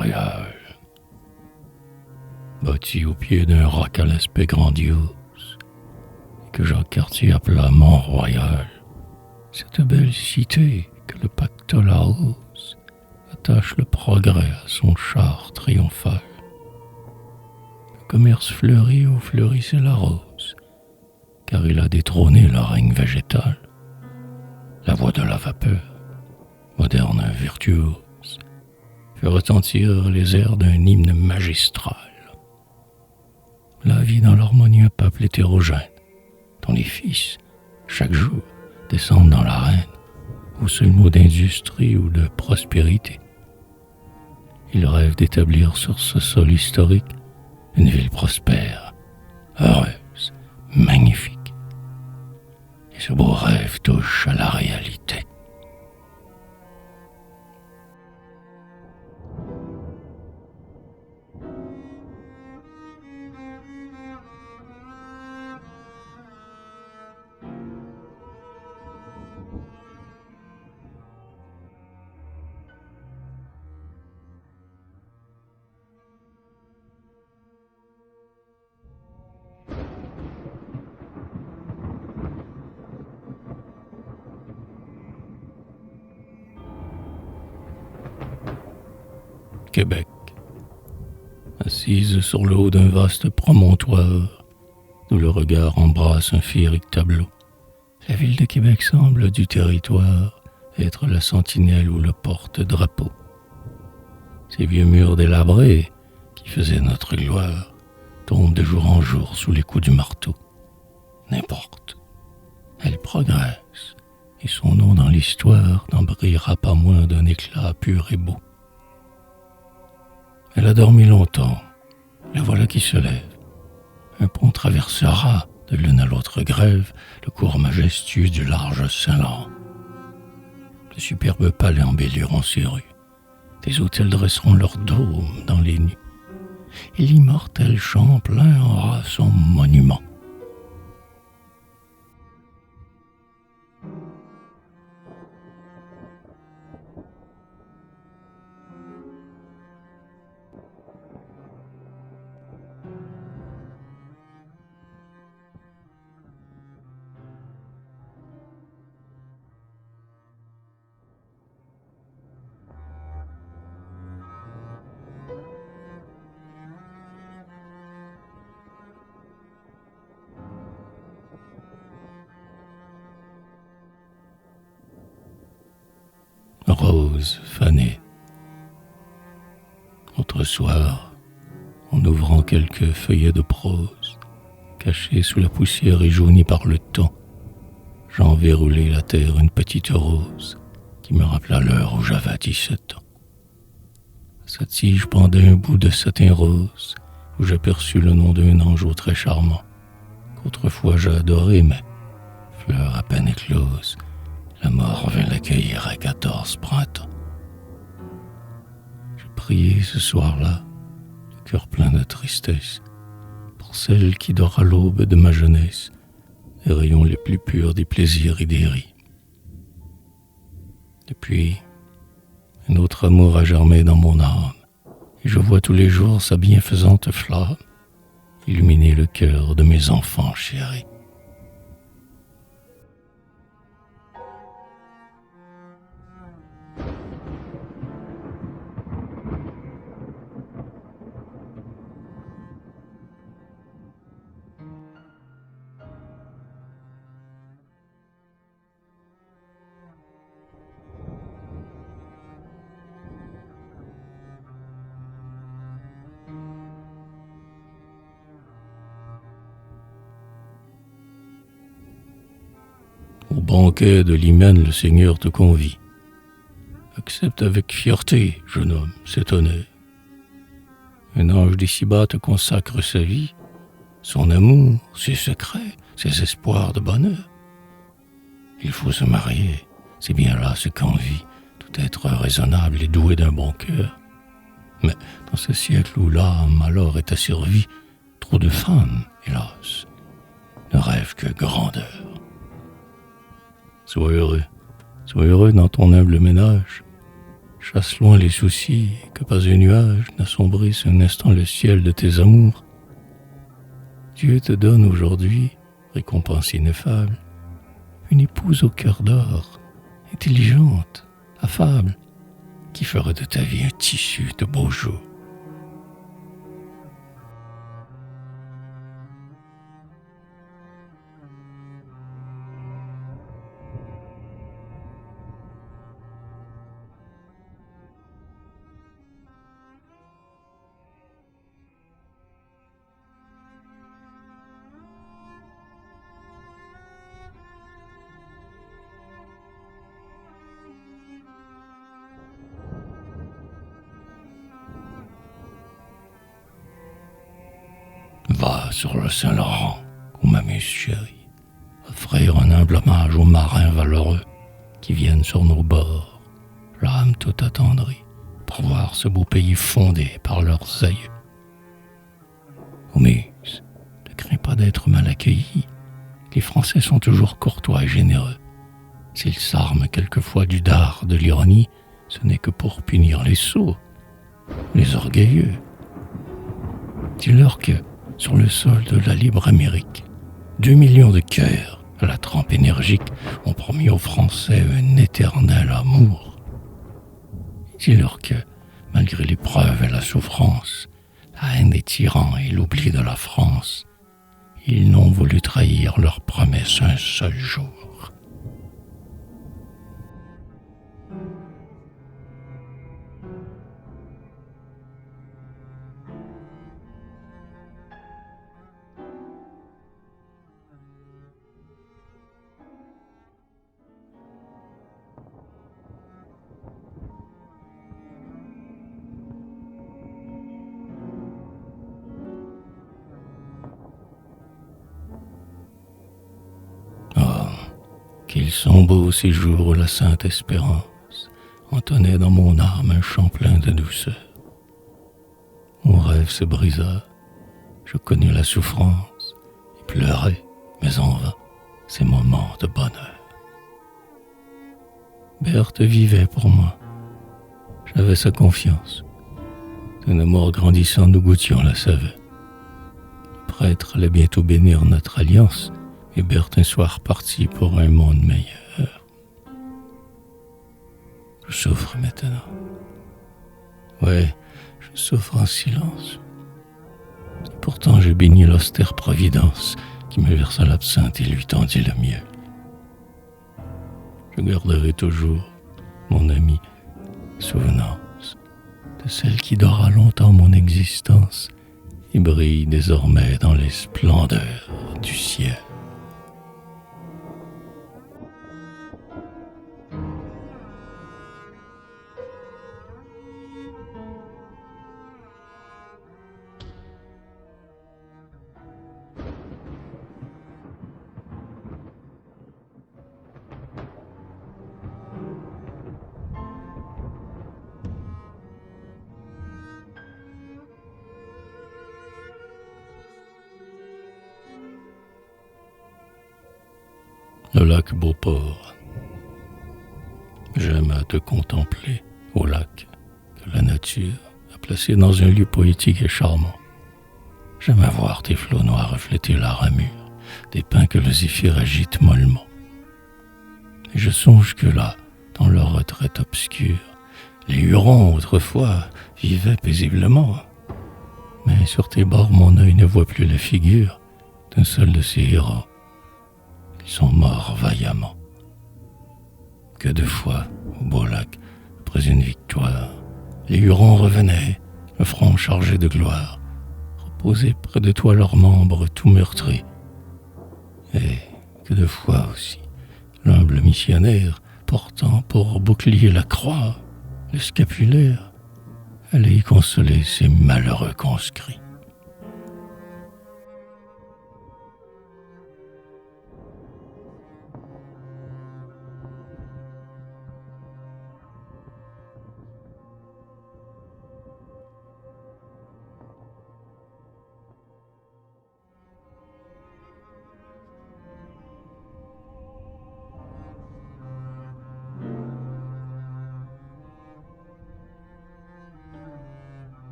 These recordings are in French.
Montréal. Bâti au pied d'un roc à l'aspect grandiose, et que Jacques Cartier appela Mont-Royal, cette belle cité que le pactole arrose attache le progrès à son char triomphal. Le commerce fleurit où fleurissait la rose, car il a détrôné le règne végétal. La voix de la vapeur, moderne virtuose, fait retentir les airs d'un hymne magistral. La vie dans l'harmonie un peuple hétérogène, dont les fils, chaque jour, descendent dans l'arène, au seul mot d'industrie ou de prospérité. Ils rêvent d'établir sur ce sol historique une ville prospère, heureuse, magnifique. Et ce beau rêve touche à la réalité. Québec. Assise sur le haut d'un vaste promontoire, où le regard embrasse un féerique tableau, la ville de Québec semble du territoire être la sentinelle ou le porte-drapeau. Ces vieux murs délabrés, qui faisaient notre gloire, tombent de jour en jour sous les coups du marteau. N'importe, elle progresse, et son nom dans l'histoire n'en brillera pas moins d'un éclat pur et beau. Elle a dormi longtemps, la voilà qui se lève. Un pont traversera, de l'une à l'autre grève, le cours majestueux du large Saint-Laurent. De superbes palais embelliront ses rues. Des hôtels dresseront leurs dômes dans les nues. Et l'immortel Champlain aura son monument. Rose fanée. Autre soir, en ouvrant quelques feuillets de prose, cachés sous la poussière et jaunis par le temps, j'enverroulai la terre une petite rose qui me rappela l'heure où j'avais 17 ans. À sa tige pendait un bout de satin rose où j'aperçus le nom d'un ange très charmant qu'autrefois j'ai adoré, mais, fleur à peine éclose, la mort vint l'accueillir à 14 printemps. Je priais ce soir-là, le cœur plein de tristesse, pour celle qui dort à l'aube de ma jeunesse, les rayons les plus purs des plaisirs et des ris. Depuis, un autre amour a germé dans mon âme, et je vois tous les jours sa bienfaisante flamme illuminer le cœur de mes enfants chéris. Au banquet de l'hymen, le Seigneur te convie. Accepte avec fierté, jeune homme, cet honneur. Un ange d'ici-bas te consacre sa vie, son amour, ses secrets, ses espoirs de bonheur. Il faut se marier, c'est bien là ce qu'envie tout être raisonnable et doué d'un bon cœur. Mais dans ce siècle où l'âme alors est asservie, trop de femmes, hélas, ne rêvent que grandeur. Sois heureux dans ton humble ménage. chasse loin les soucis, et que pas un nuage n'assombrisse un instant le ciel de tes amours. Dieu te donne aujourd'hui, récompense ineffable, une épouse au cœur d'or, intelligente, affable, qui fera de ta vie un tissu de beaux jours. Va sur le Saint-Laurent, où m'amuse chérie, offrir un humble hommage aux marins valeureux qui viennent sur nos bords, l'âme toute attendrie, pour voir ce beau pays fondé par leurs aïeux. Ô Muse, ne crains pas d'être mal accueilli, les Français sont toujours courtois et généreux. S'ils s'arment quelquefois du dard de l'ironie, ce n'est que pour punir les sots, les orgueilleux. Dis-leur que, sur le sol de la libre Amérique, 2 millions de cœurs à la trempe énergique ont promis aux Français un éternel amour. Dis-leur que, malgré l'épreuve et la souffrance, la haine des tyrans et l'oubli de la France, ils n'ont voulu trahir leur promesse un seul jour. Qu'ils sont beaux ces jours où la sainte espérance entonnait dans mon âme un chant plein de douceur. Mon rêve se brisa, je connus la souffrance et pleurai, mais en vain, ces moments de bonheur. Berthe vivait pour moi, j'avais sa confiance. D'un amour grandissant, nous goûtions la saveur. Le prêtre allait bientôt bénir notre alliance, et Berthe un soir partit pour un monde meilleur. Je souffre maintenant. Ouais, je souffre en silence. Et pourtant je bénis l'austère providence qui me versa l'absinthe et lui tendit le miel. Je garderai toujours, mon ami, souvenance de celle qui dora longtemps mon existence et brille désormais dans les splendeurs du ciel. Le lac Beauport. J'aime à te contempler au lac que la nature a placé dans un lieu poétique et charmant. J'aime à voir tes flots noirs refléter la ramure des pins que le zéphyr agite mollement. Et je songe que là, dans leur retraite obscure, les Hurons autrefois vivaient paisiblement. Mais sur tes bords, mon œil ne voit plus la figure d'un seul de ces héros. Ils sont morts vaillamment. Que de fois, au beau lac, après une victoire, les Hurons revenaient, le front chargé de gloire, reposer près de toi leurs membres tout meurtris. Et que de fois aussi, l'humble missionnaire, portant pour bouclier la croix, le scapulaire, allait y consoler ses malheureux conscrits.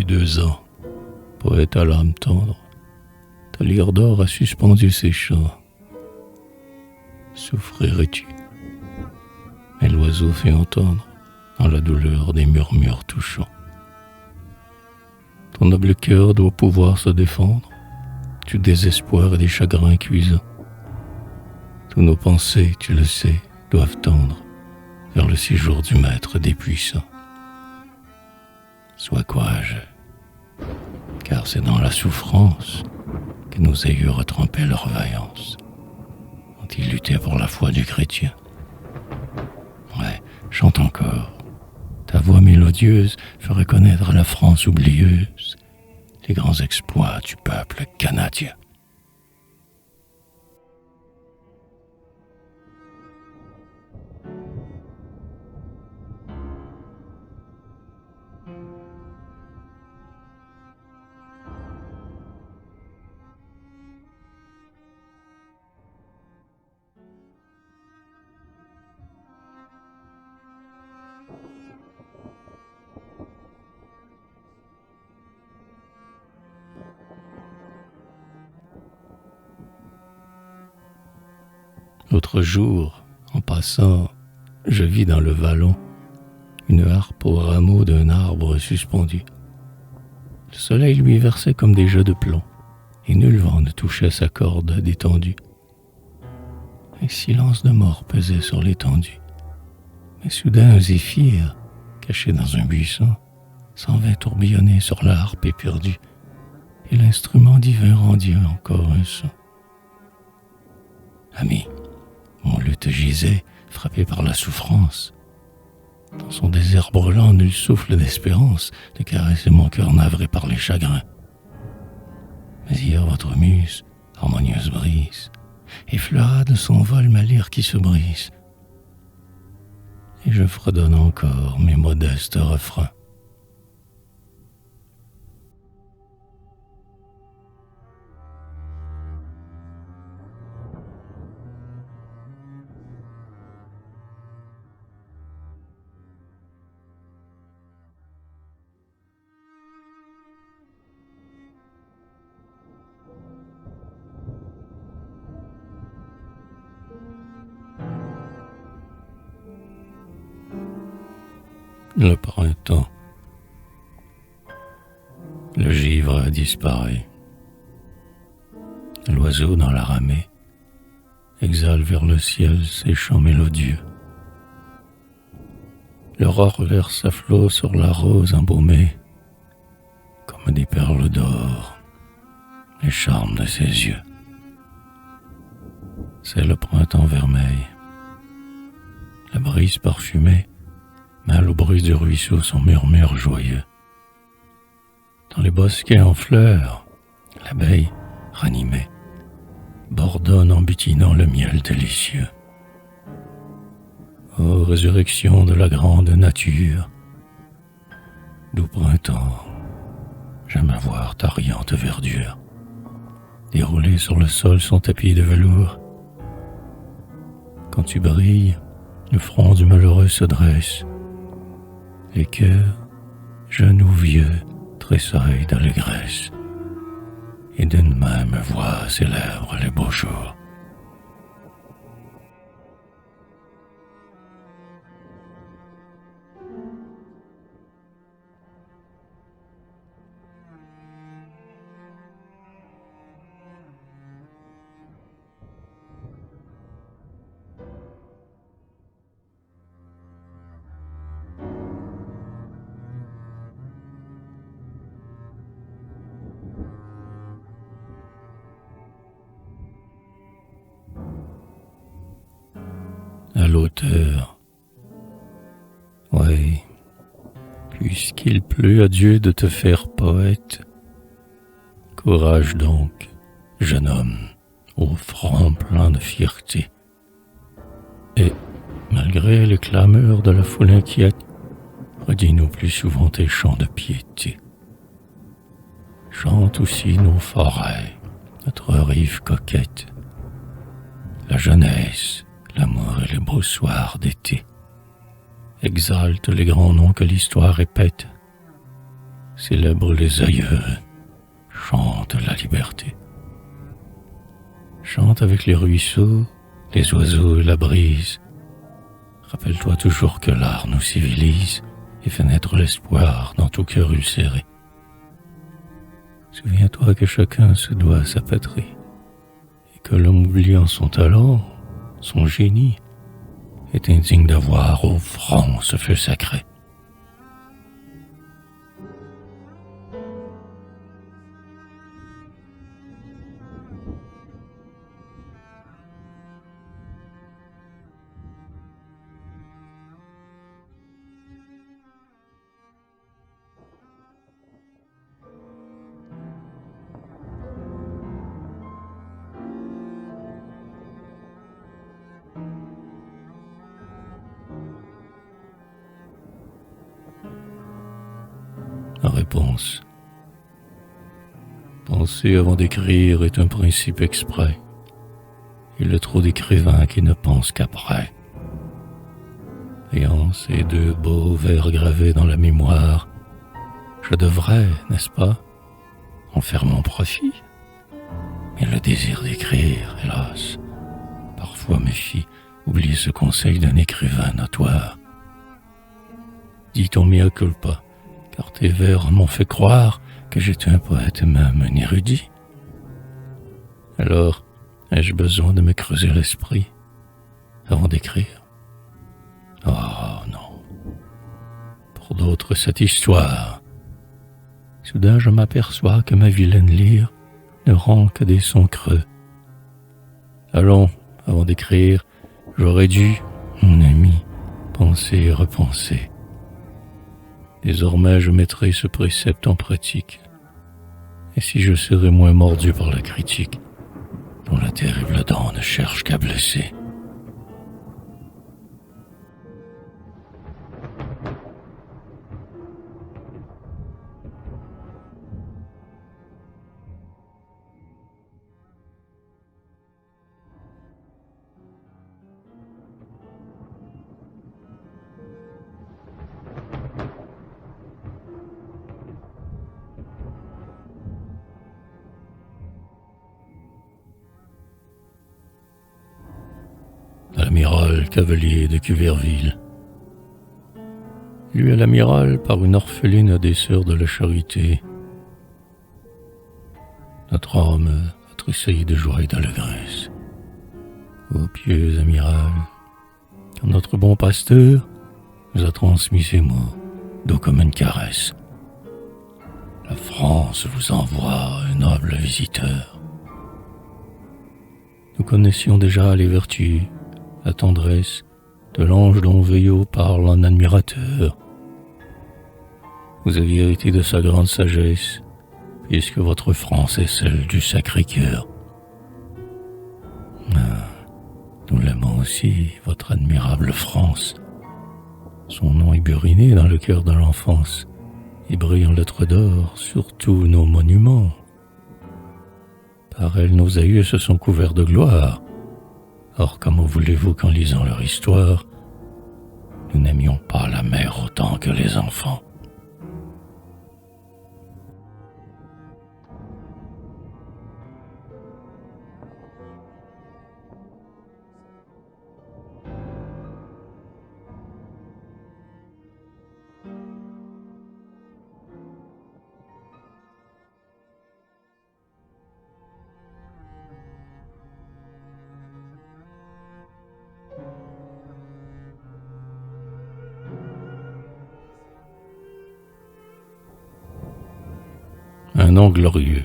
depuis 2 ans, poète à l'âme tendre, ta lyre d'or a suspendu ses chants. Souffrirais-tu? Mais l'oiseau fait entendre, dans la douleur, des murmures touchants. Ton noble cœur doit pouvoir se défendre du désespoir et des chagrins cuisants. Tous nos pensées, tu le sais, doivent tendre vers le séjour du Maître des puissants. Sois courageux, car c'est dans la souffrance que nos aïeux retrempaient leur vaillance, quand ils luttaient pour la foi du chrétien. Ouais, chante encore. Ta voix mélodieuse ferait connaître à la France oublieuse les grands exploits du peuple canadien. L'autre jour, en passant, je vis dans le vallon une harpe au rameau d'un arbre suspendu. Le soleil lui versait comme des jets de plomb, et nul vent ne touchait sa corde détendue. Un silence de mort pesait sur l'étendue. Mais soudain un zéphyr, caché dans un buisson, s'en vint tourbillonner sur la harpe éperdue, et l'instrument divin rendit encore un son. Ami, mon luth gisait, frappé par la souffrance. Dans son désert brûlant, nul souffle d'espérance de caresser mon cœur navré par les chagrins. Mais hier, votre muse, harmonieuse brise, effleura de son vol ma lyre qui se brise. Et je fredonne encore mes modestes refrains. Le printemps. Le givre a disparu. L'oiseau dans la ramée exhale vers le ciel ses chants mélodieux. L'aurore verse à flot sur la rose embaumée, comme des perles d'or, les charmes de ses yeux. C'est le printemps vermeil. La brise parfumée mêle au bruit du ruisseau son murmure joyeux. Dans les bosquets en fleurs, l'abeille, ranimée, bourdonne en butinant le miel délicieux. Ô résurrection de la grande nature, doux printemps, j'aime voir ta riante verdure dérouler sur le sol son tapis de velours. Quand tu brilles, le front du malheureux se dresse, les cœurs, jeunes ou vieux, tressaillent d'allégresse, et d'une même voix célèbrent les beaux jours. À l'auteur. Oui, puisqu'il pleut à Dieu de te faire poète, courage donc, jeune homme, au front plein de fierté. Et, malgré les clameurs de la foule inquiète, redis-nous plus souvent tes chants de piété. Chante aussi nos forêts, notre rive coquette, la jeunesse, l'amour et les beaux soirs d'été. Exalte les grands noms que l'histoire répète. célèbre les aïeux, chante la liberté. Chante avec les ruisseaux, les oiseaux et la brise. Rappelle-toi toujours que l'art nous civilise et fait naître l'espoir dans tout cœur ulcéré. Souviens-toi que chacun se doit à sa patrie et que l'homme oubliant son talent, son génie, est indigne d'avoir au front ce feu sacré. La réponse. Penser avant d'écrire est un principe exprès. Il est trop d'écrivains qui ne pensent qu'après. Ayant ces deux beaux vers gravés dans la mémoire, je devrais, n'est-ce pas, en faire mon profit. Mais le désir d'écrire, hélas, parfois me fit oublier ce conseil d'un écrivain notoire. Dis ton mea culpa, car tes vers m'ont fait croire que j'étais un poète et même un érudit. Alors, ai-je besoin de me creuser l'esprit avant d'écrire? Oh non. Pour d'autres, cette histoire. Soudain, je m'aperçois que ma vilaine lyre ne rend que des sons creux. Allons, avant d'écrire, j'aurais dû, mon ami, penser et repenser. Désormais, je mettrai ce précepte en pratique. Et si je serais moins mordu par la critique, dont la terrible dent ne cherche qu'à blesser. L'amiral Cavalier de Cuverville. Lu à l'amiral par une orpheline des Sœurs de la Charité. Notre âme a tressailli de joie et d'allégresse. Ô pieux amiral, quand notre bon pasteur nous a transmis ces mots, doux comme une caresse. La France vous envoie un noble visiteur. Nous connaissions déjà les vertus, la tendresse de l'ange dont Veillot parle en admirateur. Vous aviez hérité de sa grande sagesse, puisque votre France est celle du Sacré-Cœur. Nous l'aimons aussi, votre admirable France. Son nom est buriné dans le cœur de l'enfance et brille en lettres d'or sur tous nos monuments. Par elle, nos aïeux se sont couverts de gloire. Or, comment voulez-vous qu'en lisant leur histoire, nous n'aimions pas la mer autant que les enfants? Un nom glorieux.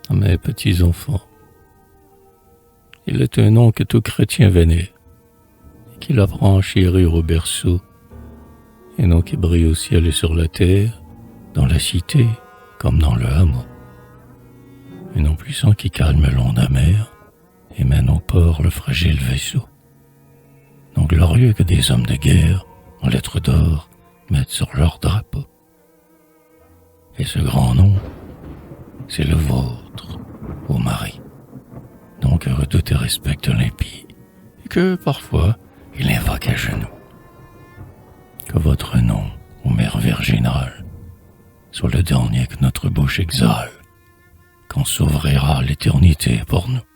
À mes petits enfants, il est un nom que tout chrétien vénère, et qu'il apprend à chérir au berceau, un nom qui brille au ciel et sur la terre, dans la cité comme dans le hameau. Un nom puissant qui calme l'onde amère et mène au port le fragile vaisseau. Nom glorieux que des hommes de guerre, en lettres d'or, mettent sur leur drapeau. Et ce grand nom, c'est le vôtre, ô Marie, nom que redoute et respecte l'impie, et que, parfois, il invoque à genoux. Que votre nom, ô Mère virginale, soit le dernier que notre bouche exhale, quand s'ouvrira l'éternité pour nous.